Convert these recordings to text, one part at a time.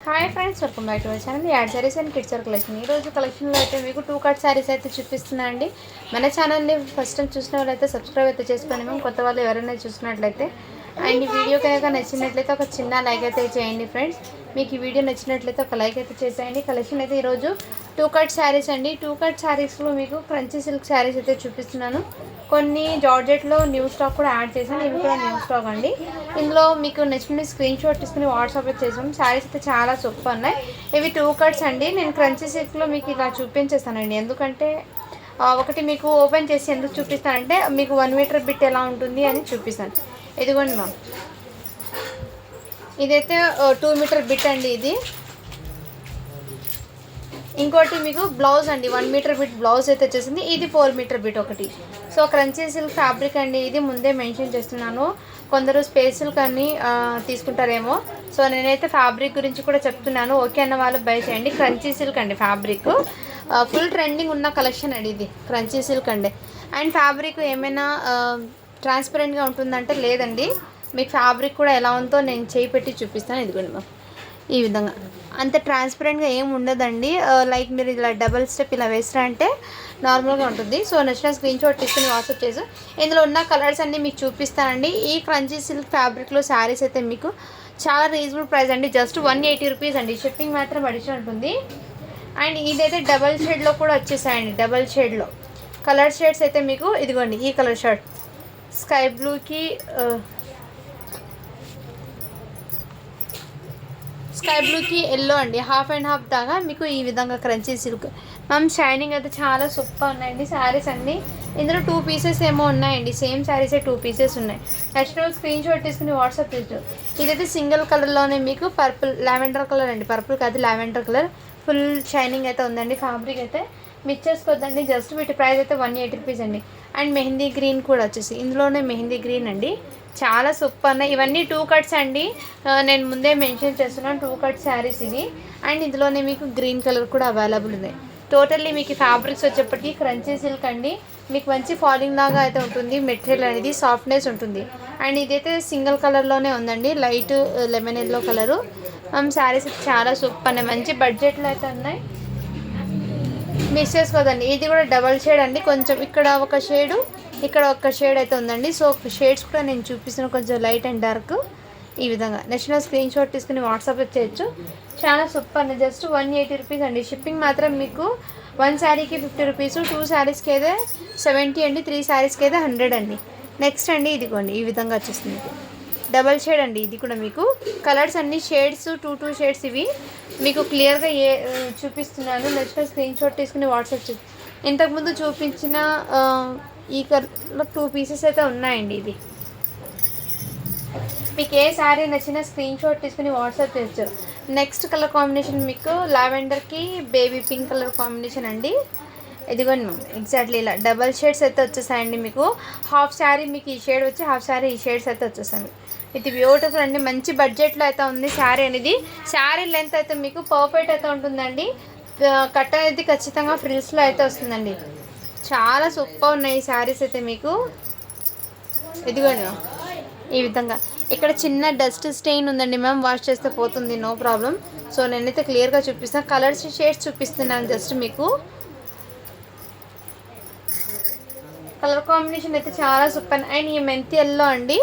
Hi friends, welcome back to our channel ad sarees and kids wear collection. ఈరోజు కలెక్షన్లో అయితే మీకు 2 కట్ సారీస్ అయితే చూపిస్తున్నా అండి. మన ఛానల్ని ఫస్ట్ టైం చూసిన వాళ్ళైతే సబ్స్క్రైబ్ అయితే చేసుకొని మేము కొత్త వాళ్ళు ఎవరైనా చూసినట్లయితే అండ్ ఈ వీడియో కనుక నచ్చినట్లయితే ఒక చిన్న లైక్ అయితే చేయండి ఫ్రెండ్స్. మీకు ఈ వీడియో నచ్చినట్లయితే ఒక లైక్ అయితే చేసేయండి. కలెక్షన్ అయితే ఈరోజు 2 కట్ శారీస్ అండి. 2 కట్ శారీస్లో మీకు క్రంచీ సిల్క్ శారీస్ అయితే చూపిస్తున్నాను. కొన్ని జార్జెట్లో న్యూ స్టాక్ కూడా యాడ్ చేశాను. ఇవి కూడా న్యూ స్టాక్ అండి. ఇందులో మీకు నచ్చిన స్క్రీన్ షాట్ తీసుకుని వాట్సాప్ అయితే చేసాం. శారీస్ అయితే చాలా సూపర్ ఉన్నాయి. ఇవి 2 కట్స్ అండి. నేను క్రంచీ సిల్క్లో మీకు ఇలా చూపించేస్తానండి. ఎందుకంటే ఒకటి మీకు ఓపెన్ చేసి ఎందుకు చూపిస్తానంటే మీకు 1 మీటర్ బిట్ ఎలా ఉంటుంది అని చూపిస్తాను. ఇదిగోండి మ్యామ్, ఇదైతే 2 మీటర్ బిట్ అండి. ఇది ఇంకోటి మీకు బ్లౌజ్ అండి, 1 మీటర్ బిట్ బ్లౌజ్ అయితే వచ్చేసింది. ఇది 4 మీటర్ బిట్ ఒకటి. సో క్రంచీ సిల్క్ ఫ్యాబ్రిక్ అండి. ఇది ముందే మెన్షన్ చేస్తున్నాను, కొందరు స్పేస్ సిల్క్ అని తీసుకుంటారేమో. సో నేనైతే ఫ్యాబ్రిక్ గురించి కూడా చెప్తున్నాను. ఓకే అన్న వాళ్ళు బై చేయండి. క్రంచీ సిల్క్ అండి ఫ్యాబ్రిక్. ఫుల్ ట్రెండింగ్ ఉన్న కలెక్షన్ అండి ఇది క్రంచీ సిల్క్ అండి. అండ్ ఫ్యాబ్రిక్ ఏమైనా ట్రాన్స్పరెంట్గా ఉంటుందంటే లేదండి. మీకు ఫ్యాబ్రిక్ కూడా ఎలా ఉందో నేను చేయి పెట్టి చూపిస్తాను. ఇదిగోండి మ్యామ్, ఈ విధంగా అంత ట్రాన్స్పరెంట్గా ఏం ఉండదండి. లైక్ మీరు ఇలా డబల్ స్టెప్ ఇలా వేసినా అంటే నార్మల్గా ఉంటుంది. సో నచ్చిన స్క్రీన్ షాట్ తీసుకుని వాట్సాప్ చేసి ఇందులో ఉన్న కలర్స్ అన్నీ మీకు చూపిస్తానండి. ఈ క్రంచీ సిల్క్ ఫ్యాబ్రిక్లో శారీస్ అయితే మీకు చాలా రీజనబుల్ ప్రైస్ అండి. జస్ట్ 180 రూపీస్ అండి. షిప్పింగ్ మాత్రం అడిషనల్ ఉంటుంది. అండ్ ఇదైతే డబల్ షేడ్లో కూడా వచ్చేసాయండి. డబల్ షేడ్లో కలర్ షేడ్స్ అయితే మీకు ఇదిగోండి, ఈ కలర్ షర్ట్ స్కై బ్లూకి ఎల్లో అండి. హాఫ్ అండ్ హాఫ్ దాకా మీకు ఈ విధంగా క్రంచీ సిల్క్ మ్యామ్. షైనింగ్ అయితే చాలా సూపర్ ఉన్నాయండి శారీస్ అన్నీ. ఇందులో 2 పీసెస్ ఏమో ఉన్నాయండి. సేమ్ శారీసే 2 పీసెస్ ఉన్నాయి. నెక్స్ట్ స్క్రీన్ షాట్ తీసుకుని వాట్సాప్ చేసు. ఇదైతే సింగిల్ కలర్లోనే మీకు పర్పుల్ లావెండర్ కలర్ అండి. పర్పుల్ కాదు, లావెండర్ కలర్. ఫుల్ షైనింగ్ అయితే ఉందండి. ఫ్యాబ్రిక్ అయితే మిక్స్ చేసుకోవద్దండి. జస్ట్ వీటి ప్రైస్ అయితే 180 రూపీస్ అండి. అండ్ మెహందీ గ్రీన్ కూడా వచ్చేసి ఇందులోనే మెహందీ గ్రీన్ అండి. చాలా సూపర్ ఉన్నాయి. ఇవన్నీ 2 కట్స్ అండి. నేను ముందే మెన్షన్ చేస్తున్నాను 2 కట్ శారీస్ ఇది. అండ్ ఇందులోనే మీకు గ్రీన్ కలర్ కూడా అవైలబుల్ ఉంది. టోటల్లీ మీకు ఫ్యాబ్రిక్స్ వచ్చేప్పటికి క్రంచీ సిల్క్ అండి. మీకు మంచి ఫాలింగ్ లాగా అయితే ఉంటుంది. మెటీరియల్ అనేది సాఫ్ట్నెస్ ఉంటుంది. అండ్ ఇదైతే సింగిల్ కలర్లోనే ఉందండి, light lemon yellow colour. Saris చాలా సూపర్ ఉన్నాయి. మంచి బడ్జెట్లో అయితే ఉన్నాయి. మిస్ చేసుకోదండి. ఇది కూడా డబల్ షేడ్ అండి. కొంచెం ఇక్కడ ఒక షేడు, ఇక్కడ ఒక షేడ్ అయితే ఉందండి. సో షేడ్స్ కూడా నేను చూపిస్తాను, కొంచెం లైట్ అండ్ డార్క్. ఈ విధంగా నచ్చిన స్క్రీన్ షాట్ తీసుకుని వాట్సాప్ చేయొచ్చు. చాలా సూపర్ అండి. జస్ట్ 180 రూపీస్ అండి. షిప్పింగ్ మాత్రం మీకు 1 శారీకి 50 రూపీస్, 2 శారీస్కి అయితే 70 అండి, 3 శారీస్కి అయితే 100 అండి. నెక్స్ట్ అండి ఇదిగోండి, ఈ విధంగా వచ్చేస్తుంది. డబల్ షేడ్ అండి. ఇది కూడా మీకు కలర్స్ అన్ని షేడ్స్ 2 షేడ్స్ ఇవి మీకు క్లియర్గా చూపిస్తున్నాను. నచ్చిన స్క్రీన్ షాట్ తీసుకుని వాట్సాప్ చేసి. ఇంతకుముందు చూపించిన ఈ కలర్లో 2 పీసెస్ అయితే ఉన్నాయండి. ఇది మీకు ఏ శారీ నచ్చిన స్క్రీన్ షాట్ తీసుకుని వాట్సాప్ చేయొచ్చు. నెక్స్ట్ కలర్ కాంబినేషన్ మీకు లావెండర్కి బేబీ పింక్ కలర్ కాంబినేషన్ అండి. ఇదిగోండి మ్యామ్, ఎగ్జాక్ట్లీ ఇలా డబల్ షేడ్స్ అయితే వచ్చేసాయండి. మీకు హాఫ్ శారీ మీకు ఈ షేడ్ వచ్చి, హాఫ్ శారీ ఈ షేడ్స్ అయితే వచ్చేసాయి. ఇది బ్యూటిఫుల్ అండి. మంచి బడ్జెట్లో అయితే ఉంది శారీ అనేది. శారీ లెంత్ అయితే మీకు పర్ఫెక్ట్ అయితే ఉంటుందండి. కట్ అనేది ఖచ్చితంగా ఫ్రిల్స్లో అయితే వస్తుందండి. చాలా సూపర్ ఉన్నాయి ఈ శారీస్ అయితే మీకు. ఇదిగోండి మ్యామ్, ఈ విధంగా ఇక్కడ చిన్న డస్ట్ స్టెయిన్ ఉందండి మ్యామ్, వాష్ చేస్తే పోతుంది, నో ప్రాబ్లం. సో నేనైతే క్లియర్గా చూపిస్తాను. కలర్స్ షేడ్స్ చూపిస్తున్నాను జస్ట్ మీకు. కలర్ కాంబినేషన్ అయితే చాలా సూపర్. అండ్ ఈ మెంతి ఎల్లో అండి.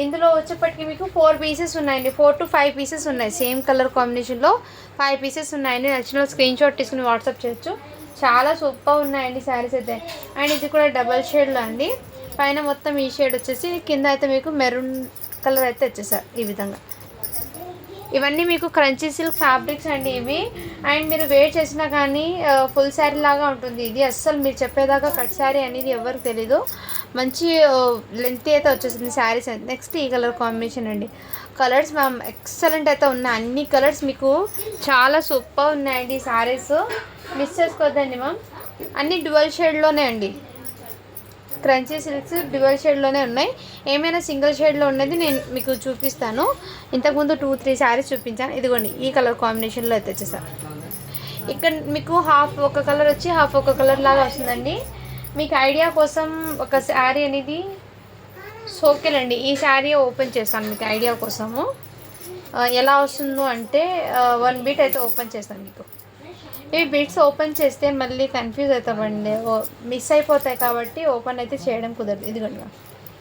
ఇందులో వచ్చేప్పటికి మీకు 4 పీసెస్ ఉన్నాయండి. 4 to 5 పీసెస్ ఉన్నాయి. సేమ్ కలర్ కాంబినేషన్లో 5 పీసెస్ ఉన్నాయండి. నచ్చిన స్క్రీన్ షాట్ తీసుకుని వాట్సాప్ చేయొచ్చు. చాలా సూపర్ ఉన్నాయండి శారీస్ అయితే. అండ్ ఇది కూడా డబల్ షేడ్లో అండి. పైన మొత్తం ఈ షేడ్ వచ్చేసి, కింద అయితే మీకు మెరూన్ కలర్ అయితే వచ్చేసారు ఈ విధంగా. ఇవన్నీ మీకు క్రంచీ సిల్క్ ఫ్యాబ్రిక్స్ అండి ఇవి. అండ్ మీరు వేర్ చేసినా కానీ ఫుల్ శారీ లాగా ఉంటుంది. ఇది అస్సలు మీరు చెప్పేదాకా కట్ శారీ అనేది ఎవరికి తెలీదు. మంచి లెంత్ అయితే వచ్చేసింది శారీస్. నెక్స్ట్ ఈ కలర్ కాంబినేషన్ అండి. కలర్స్ మ్యామ్ ఎక్సలెంట్ అయితే ఉన్నాయి. అన్ని కలర్స్ మీకు చాలా సూపర్ ఉన్నాయండి శారీస్. మిస్ చేసుకోవద్దండి మ్యామ్. అన్ని డ్యువల్ షేడ్లోనే అండి. క్రంచీ సిల్క్స్ డ్యువల్ షేడ్లోనే ఉన్నాయి. ఏమైనా సింగిల్ షేడ్లో ఉన్నది నేను మీకు చూపిస్తాను. ఇంతకుముందు 2-3 శారీస్ చూపించాను. ఇదిగోండి, ఈ కలర్ కాంబినేషన్లో అయితే వచ్చేసాను. ఇక్కడ మీకు హాఫ్ ఒక కలర్ వచ్చి హాఫ్ ఒక కలర్ లాగా వస్తుందండి. మీకు ఐడియా కోసం ఒక శారీ అనేది సోకేలండి. ఈ శారీ ఓపెన్ చేస్తాను మీకు ఐడియా కోసము. ఎలా వస్తుందో అంటే 1 బీట్ అయితే ఓపెన్ చేస్తాను మీకు. ఈ బీట్స్ ఓపెన్ చేస్తే మళ్ళీ కన్ఫ్యూజ్ అవుతామండి, మిస్ అయిపోతాయి కాబట్టి ఓపెన్ అయితే చేయడం కుదరదు. ఇదిగోండి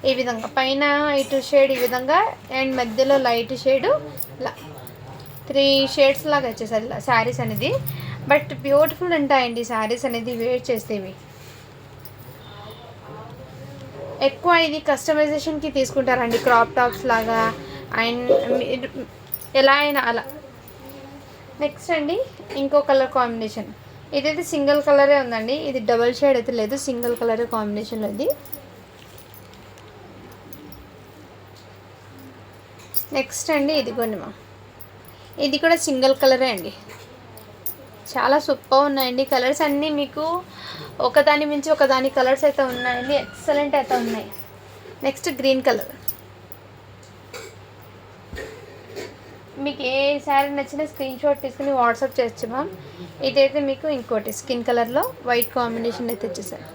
ఈ విధంగా పైన ఇటు షేడ్ ఈ విధంగా అండ్ మధ్యలో లైట్ షేడు ఇలా 3 షేడ్స్ లాగా వచ్చేసారి ఇలా శారీస్ అనేది. బట్ బ్యూటిఫుల్ ఉంటాయండి శారీస్ అనేది వేర్ చేస్తేవి. ఎక్కువ ఇది కస్టమైజేషన్కి తీసుకుంటారండి, క్రాప్ టాప్స్ లాగా అండ్ ఎలా అయినా అలా. నెక్స్ట్ అండి ఇంకో కలర్ కాంబినేషన్, ఇదైతే సింగిల్ కలరే ఉందండి, ఇది డబల్ షేడ్ అయితే లేదు, సింగిల్ కలరే కాంబినేషన్లో ఇది. నెక్స్ట్ అండి ఇదిగోండి ఇది కూడా సింగిల్ కలరే అండి, చాలా సూపర్ ఉన్నాయండి. కలర్స్ అన్నీ మీకు ఒకదాని మించి ఒకదాని కలర్స్ అయితే ఉన్నాయండి, ఎక్సలెంట్ అయితే ఉన్నాయి. నెక్స్ట్ గ్రీన్ కలర్, మీకు ఏ శారీ నచ్చినా స్క్రీన్ షాట్ తీసుకుని వాట్సాప్ చేయొచ్చు మ్యామ్. ఇదైతే మీకు ఇంకోటి స్కిన్ కలర్లో వైట్ కాంబినేషన్ అయితే వచ్చేసారు.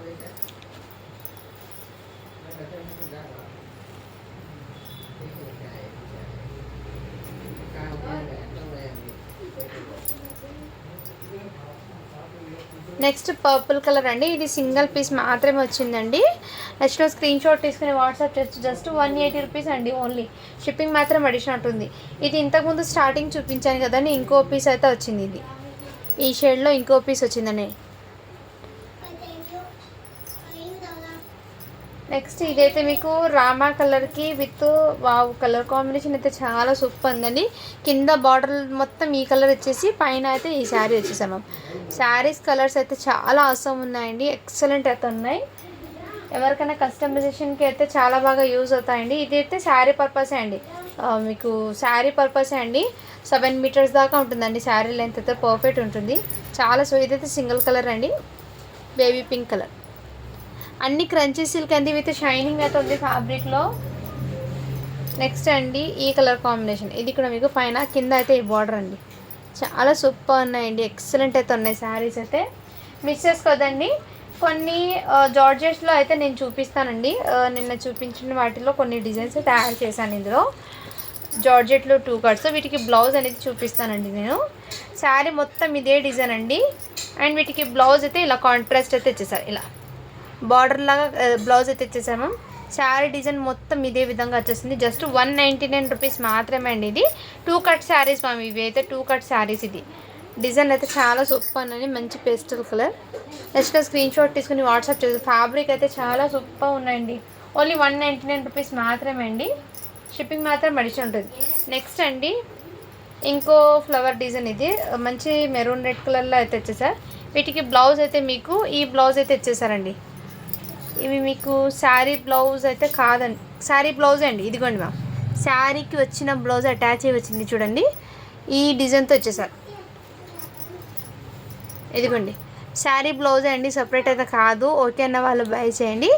నెక్స్ట్ పర్పుల్ కలర్ అండి, ఇది సింగిల్ పీస్ మాత్రమే వచ్చిందండి. నెక్స్ట్ స్క్రీన్ షాట్ తీసుకుని వాట్సాప్ చేయొచ్చు. జస్ట్ 180 రూపీస్ అండి ఓన్లీ, షిప్పింగ్ మాత్రం అడిషనల్ ఉంటుంది. ఇది ఇంతకుముందు స్టార్టింగ్ చూపించాను కదండి, ఇంకో పీస్ అయితే వచ్చింది. ఇది ఈ షేడ్లో ఇంకో పీస్ వచ్చిందండి. నెక్స్ట్ ఇదైతే మీకు రామా కలర్కి విత్ వావ్ కలర్ కాంబినేషన్ అయితే చాలా సూపర్ ఉందండి. కింద బార్డర్ మొత్తం ఈ కలర్ వచ్చేసి పైన అయితే ఈ శారీ వచ్చేసాం మ్యామ్. శారీస్ కలర్స్ అయితే చాలా అవసరం ఉన్నాయండి, ఎక్సలెంట్ అయితే ఉన్నాయి. ఎవరికైనా కస్టమైజేషన్కి అయితే చాలా బాగా యూజ్ అవుతాయండి. ఇది అయితే శారీ పర్పసే అండి, మీకు శారీ పర్పసే అండి. 7 మీటర్స్ దాకా ఉంటుందండి శారీ లెంత్ అయితే, పర్ఫెక్ట్ ఉంటుంది చాలా. సో ఇదైతే సింగిల్ కలర్ అండి, బేబీ పింక్ కలర్. అన్ని క్రంచీ సిల్క్ అండి విత్ షైనింగ్ అయితే ఉంది ఫ్యాబ్రిక్లో. నెక్స్ట్ అండి ఈ కలర్ కాంబినేషన్, ఇది కూడా మీకు పైన కింద అయితే ఈ బార్డర్ అండి, చాలా సూపర్ ఉన్నాయండి, ఎక్సలెంట్ అయితే ఉన్నాయి శారీస్ అయితే. మిస్ చేసుకోదండి. కొన్ని జార్జెట్స్లో అయితే నేను చూపిస్తానండి, నిన్న చూపించిన వాటిలో కొన్ని డిజైన్స్ అయితే యాడ్ చేశాను ఇందులో. జార్జెట్లో 2 కట్స్, వీటికి బ్లౌజ్ అనేది చూపిస్తానండి నేను. శారీ మొత్తం ఇదే డిజైన్ అండి అండ్ వీటికి బ్లౌజ్ అయితే ఇలా కాంట్రాస్ట్ అయితే ఇచ్చేసారు, ఇలా బార్డర్ లాగా బ్లౌజ్ అయితే ఇచ్చేసాము. శారీ డిజైన్ మొత్తం ఇదే విధంగా వచ్చేసింది. జస్ట్ 199 రూపీస్ మాత్రమే అండి. ఇది 2 కట్ శారీస్ మ్యామ్, ఇవి అయితే 2 కట్ శారీస్. ఇది డిజైన్ అయితే చాలా సూపర్ అని, మంచి pastel colour. Next screen shot తీసుకుని వాట్సాప్ చేసి. ఫ్యాబ్రిక్ అయితే చాలా సూపర్ ఉన్నాయండి, ఓన్లీ 199 రూపీస్ మాత్రమే అండి, షిప్పింగ్ మాత్రం అడిషన్ ఉంటుంది. నెక్స్ట్ అండి ఇంకో ఫ్లవర్ డిజైన్, ఇది మంచి మెరూన్ రెడ్ కలర్లో అయితే వచ్చేసారు. వీటికి బ్లౌజ్ అయితే మీకు ఈ బ్లౌజ్ అయితే ఇచ్చేసారండి. ఇవి మీకు శారీ బ్లౌజ్ అయితే కాదండి, శారీ బ్లౌజ్ అండి. ఇదిగోండి మ్యామ్, శారీకి వచ్చిన బ్లౌజ్ అటాచ్ అయ్యి వచ్చింది చూడండి, ఈ డిజైన్తో వచ్చేసారు. ఇదిగోండి శారీ బ్లౌజ్ అండి, సపరేట్ అయితే కాదు. ఓకే అన్న వాళ్ళు బై చేయండి.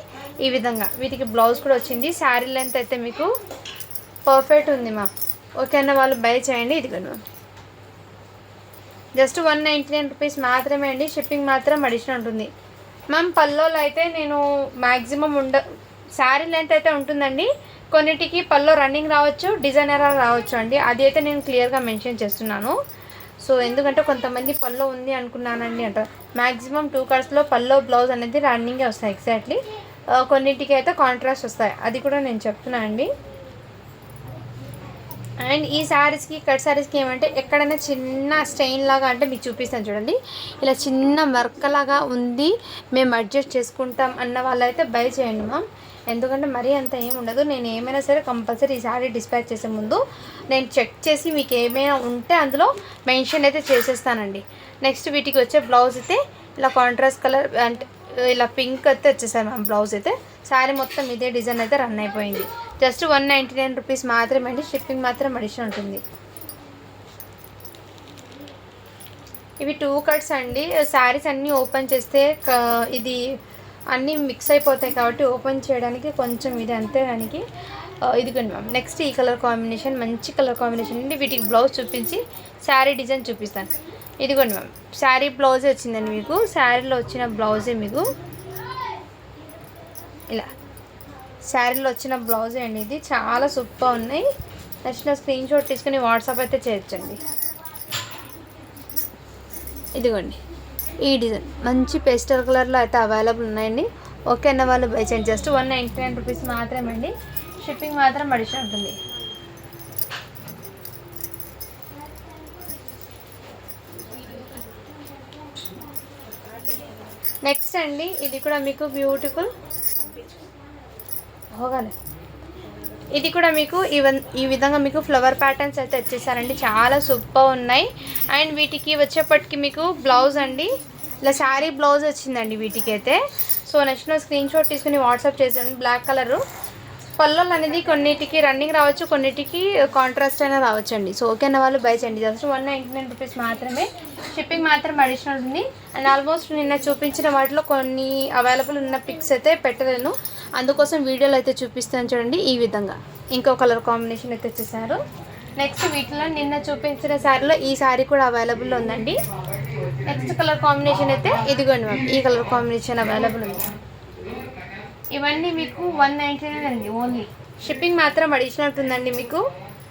ఈ విధంగా వీటికి బ్లౌజ్ కూడా వచ్చింది. శారీ లెంత్ అయితే మీకు పర్ఫెక్ట్ ఉంది మ్యామ్, ఓకే అన్న వాళ్ళు బై చేయండి. ఇదిగోండి మ్యామ్, జస్ట్ 199 రూపీస్ మాత్రమే అండి, షిప్పింగ్ మాత్రం అడిషనల్ ఉంటుంది మ్యామ్. పల్లోలో అయితే నేను మ్యాక్సిమం శారీ లెంత్ అయితే ఉంటుందండి, కొన్నిటికి పల్లో రన్నింగ్ రావచ్చు, డిజైనర్ రావచ్చు అండి, అది అయితే నేను క్లియర్గా మెన్షన్ చేస్తున్నాను. సో ఎందుకంటే కొంతమంది పల్లో ఉంది అనుకున్నానండి అంటారు. మ్యాక్సిమం 2 కట్స్లో పల్లో బ్లౌజ్ అనేది రన్నింగే వస్తాయి ఎగ్జాక్ట్లీ, కొన్నిటికి అయితే కాంట్రాస్ట్ వస్తాయి, అది కూడా నేను చెప్తున్నాను అండి. అండ్ ఈ శారీస్కి కట్ శారీస్కి ఏమంటే ఎక్కడైనా చిన్న స్టెయిన్ లాగా అంటే మీకు చూపిస్తాను చూడండి, ఇలా చిన్న మరకలాగా ఉంది, మేము అడ్జస్ట్ చేసుకుంటాం అన్న వాళ్ళైతే బై చేయండి మ్యామ్. ఎందుకంటే మరీ అంత ఏమి ఉండదు. నేను ఏమైనా సరే కంపల్సరీ ఈ శారీ డిస్పాచ్ చేసే ముందు నేను చెక్ చేసి మీకు ఏమైనా ఉంటే అందులో మెన్షన్ అయితే చేసేస్తానండి. నెక్స్ట్ వీటికి వచ్చే బ్లౌజ్ అయితే ఇలా కాంట్రాస్ట్ కలర్ అంటే ఇలా పింక్ అయితే వచ్చేసారు మ్యామ్ బ్లౌజ్ అయితే. శారీ మొత్తం ఇదే డిజైన్ అయితే రన్ అయిపోయింది. జస్ట్ 199 రూపీస్ మాత్రమే అండి, షిప్పింగ్ మాత్రం అడిషన్ ఉంటుంది. ఇవి 2 కట్స్ అండి. శారీస్ అన్నీ ఓపెన్ చేస్తే ఇది అన్నీ మిక్స్ అయిపోతాయి కాబట్టి ఓపెన్ చేయడానికి కొంచెం ఇది అంతే దానికి. ఇదిగోండి మ్యామ్, నెక్స్ట్ ఈ కలర్ కాంబినేషన్ మంచి కలర్ కాంబినేషన్ అండి. వీటికి బ్లౌజ్ చూపించి శారీ డిజైన్ చూపిస్తాను. ఇదిగోండి మ్యామ్, శారీ బ్లౌజే వచ్చిందండి మీకు, శారీలో వచ్చిన బ్లౌజే మీకు ఇలా శారీలో వచ్చిన బ్లౌజే అండి. ఇది చాలా సూపర్ ఉన్నాయి. నచ్చిన స్క్రీన్ షాట్ తీసుకుని వాట్సాప్ అయితే చేయొచ్చండి. ఇదిగోండి ఈ డిజైన్ మంచి పేస్టల్ కలర్లో అయితే అవైలబుల్ ఉన్నాయండి. ఓకే అన్న వాళ్ళు బై చేయండి. జస్ట్ 199 రూపీస్ మాత్రమే అండి. షిప్పింగ్ మాత్రం అడిషనల్ ఉంటుంది. నెక్స్ట్ అండి ఇది కూడా మీకు బ్యూటిఫుల్ హోగానే, ఇది కూడా మీకు ఈ విధంగా మీకు ఫ్లవర్ ప్యాటర్న్స్ అయితే వచ్చేసారండి. చాలా సూపర్ ఉన్నాయి. అండ్ వీటికి వచ్చేప్పటికి మీకు బ్లౌజ్ అండి ఇలా శారీ బ్లౌజ్ వచ్చిందండి వీటికి అయితే. సో నచ్చిన స్క్రీన్ షాట్ తీసుకుని వాట్సాప్ చేసాను. బ్లాక్ కలరు పళ్ళలు అనేది కొన్నిటికి రన్నింగ్ రావచ్చు, కొన్నిటికి కాంట్రాస్ట్ అయినా రావచ్చు అండి. సో ఓకే అన్న వాళ్ళు బై చేయండి. జస్ట్ 199 రూపీస్ మాత్రమే. షిప్పింగ్ మాత్రం అడిషనల్ ఉంది. అండ్ ఆల్మోస్ట్ నిన్న చూపించిన వాటిలో కొన్ని అవైలబుల్ ఉన్న పిక్స్ అయితే పెట్టలేను, అందుకోసం వీడియోలో అయితే చూపిస్తాను చూడండి. ఈ విధంగా ఇంకో కలర్ కాంబినేషన్ అయితే వచ్చేసారు. నెక్స్ట్ వీటిలో నిన్న చూపించిన శారీలో ఈ శారీ కూడా అవైలబుల్ ఉందండి. నెక్స్ట్ కలర్ కాంబినేషన్ అయితే ఇదిగోండి మ్యామ్, ఈ కలర్ కాంబినేషన్ అవైలబుల్ ఉంది. ఇవన్నీ మీకు 199 అండి ఓన్లీ. షిప్పింగ్ మాత్రం అడిషనల్ ఉందండి. మీకు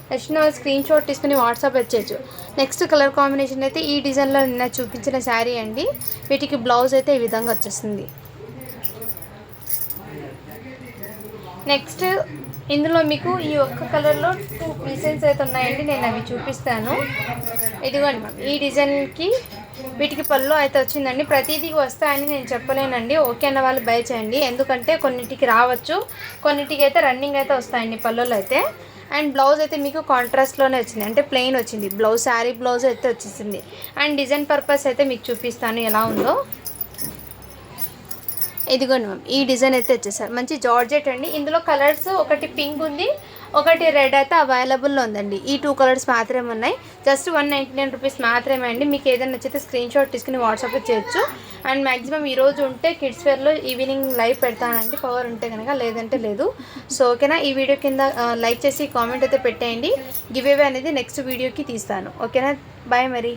నచ్చిన స్క్రీన్ షాట్ తీసుకుని వాట్సాప్ వచ్చేయచ్చు. నెక్స్ట్ కలర్ కాంబినేషన్ అయితే ఈ డిజైన్లో నిన్న చూపించిన శారీ అండి. వీటికి బ్లౌజ్ అయితే ఈ విధంగా వచ్చేస్తుంది. నెక్స్ట్ ఇందులో మీకు ఈ ఒక్క కలర్లో 2 పీసెస్ అయితే ఉన్నాయండి. నేను అవి చూపిస్తాను. ఇదిగోండి మ్యామ్, ఈ డిజైన్కి వీటికి పళ్ళు అయితే వచ్చిందండి. ప్రతిదీ వస్తాయని నేను చెప్పలేనండి. ఓకే అన్న వాళ్ళు బై చేయండి. ఎందుకంటే కొన్నిటికి రావచ్చు, కొన్నిటికి అయితే రన్నింగ్ అయితే వస్తాయండి పళ్ళులు అయితే. అండ్ బ్లౌజ్ అయితే మీకు కాంట్రాస్ట్లోనే వచ్చింది, అంటే ప్లెయిన్ వచ్చింది బ్లౌజ్. శారీ బ్లౌజ్ అయితే వచ్చేసింది. అండ్ డిజైన్ పర్పస్ అయితే మీకు చూపిస్తాను ఎలా ఉందో. ఇదిగోండి మ్యామ్, ఈ డిజైన్ అయితే వచ్చేసారు. మంచి జార్జెట్ అండి. ఇందులో కలర్స్ ఒకటి పింక్ ఉంది, ఒకటి రెడ్ అయితే అవైలబుల్లో ఉందండి. ఈ 2 కలర్స్ మాత్రమే ఉన్నాయి. జస్ట్ 199 రూపీస్ మాత్రమే అండి. మీకు ఏదైనా నచ్చితే స్క్రీన్ షాట్ తీసుకుని వాట్సాప్ చేయొచ్చు. అండ్ మ్యాక్సిమం ఈరోజు ఉంటే కిడ్స్ వేర్లో ఈవినింగ్ లైవ్ పెడతానండి, పవర్ ఉంటే కనుక, లేదంటే లేదు. సో ఓకేనా, ఈ వీడియో కింద లైక్ చేసి కామెంట్ అయితే పెట్టేయండి. గివ్ అవే అనేది నెక్స్ట్ వీడియోకి తీస్తాను. ఓకేనా, బాయ్ మరి.